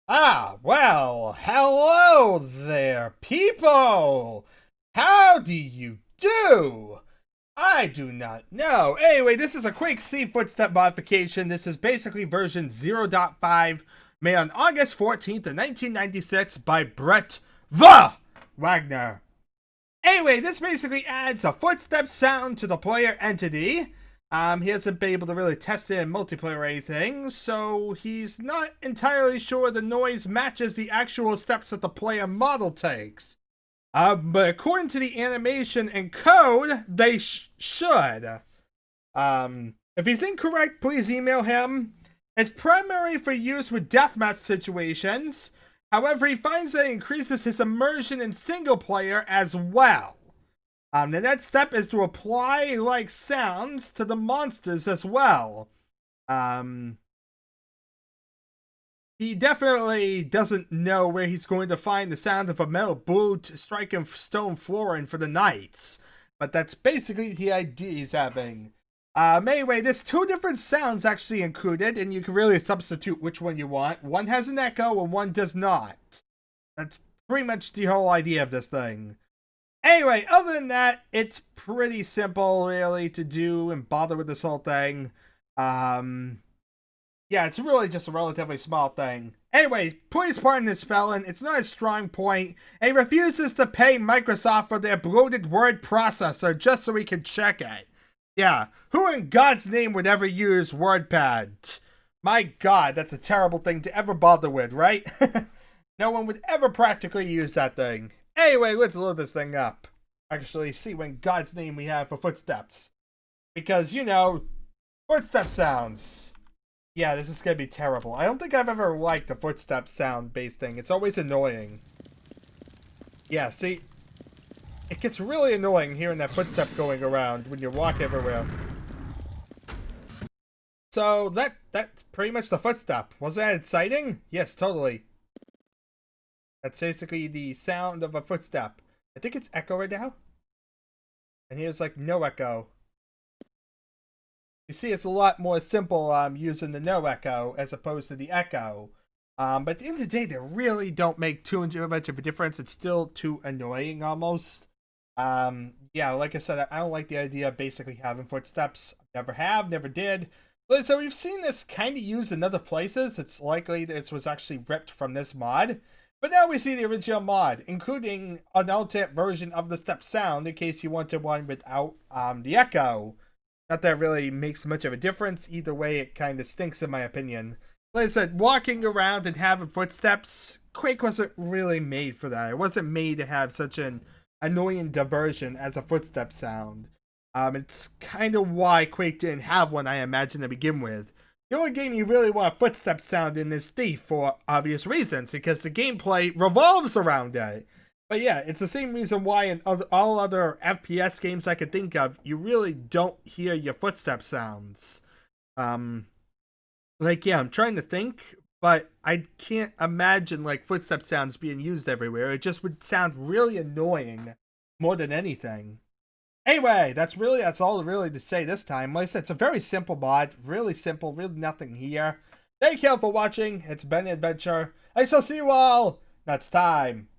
Well, hello there, people! How do you do? I do not know. Anyway, this is a quick C footstep modification. This is basically version 0.5, made on August 14th of 1996 by Brett the Wagner. Anyway, this basically adds a footstep sound to the player entity. He hasn't been able to really test it in multiplayer or anything, so he's not entirely sure the noise matches the actual steps that the player model takes. But according to the animation and code, they should. If he's incorrect, please email him. It's primary for use with deathmatch situations. However, he finds that it increases his immersion in single player as well. The next step is to apply like sounds to the monsters as well. He definitely doesn't know where he's going to find the sound of a metal boot striking stone flooring for the knights. But that's basically the idea he's having. Anyway, there's two different sounds actually included, and you can really substitute which one you want. One has an echo and one does not. That's pretty much the whole idea of this thing. Anyway, other than that, it's pretty simple, really, to do and bother with this whole thing. Yeah, it's really just a relatively small thing. Anyway, please pardon the spelling. It's not a strong point. And he refuses to pay Microsoft for their bloated word processor just so we can check it. Yeah, who in God's name would ever use WordPad? My God, that's a terrible thing to ever bother with, right? No one would ever practically use that thing. Anyway, let's load this thing up. Actually, see what in God's name we have for footsteps. Because, you know, footstep sounds. Yeah, this is going to be terrible. I don't think I've ever liked a footstep sound-based thing. It's always annoying. Yeah, see? It gets really annoying hearing that footstep going around when you walk everywhere. So, that's pretty much the footstep. Was that exciting? Yes, totally. That's basically the sound of a footstep. I think it's echo right now. And here's like no echo. You see, it's a lot more simple using the no echo as opposed to the echo. But at the end of the day, they really don't make too much of a difference. It's still too annoying almost. Yeah, like I said, I don't like the idea of basically having footsteps. Never have, never did. But so we've seen this kind of used in other places. It's likely this was actually ripped from this mod. But now we see the original mod, including an alternate version of the step sound in case you wanted one without the echo. Not that it really makes much of a difference. Either way, it kind of stinks in my opinion. Like I said, walking around and having footsteps, Quake wasn't really made for that. It wasn't made to have such an annoying diversion as a footstep sound. It's kind of why Quake didn't have one, I imagine, to begin with. The only game you really want a footstep sound in is Thief for obvious reasons, because the gameplay revolves around it. But yeah, it's the same reason why in all other FPS games I could think of, you really don't hear your footstep sounds. Like, yeah, I'm trying to think, but I can't imagine, like, footstep sounds being used everywhere. It just would sound really annoying more than anything. Anyway, that's all really to say this time. Like I said, it's a very simple mod. Really simple, really nothing here. Thank you all for watching. It's been an adventure. I shall see you all next time.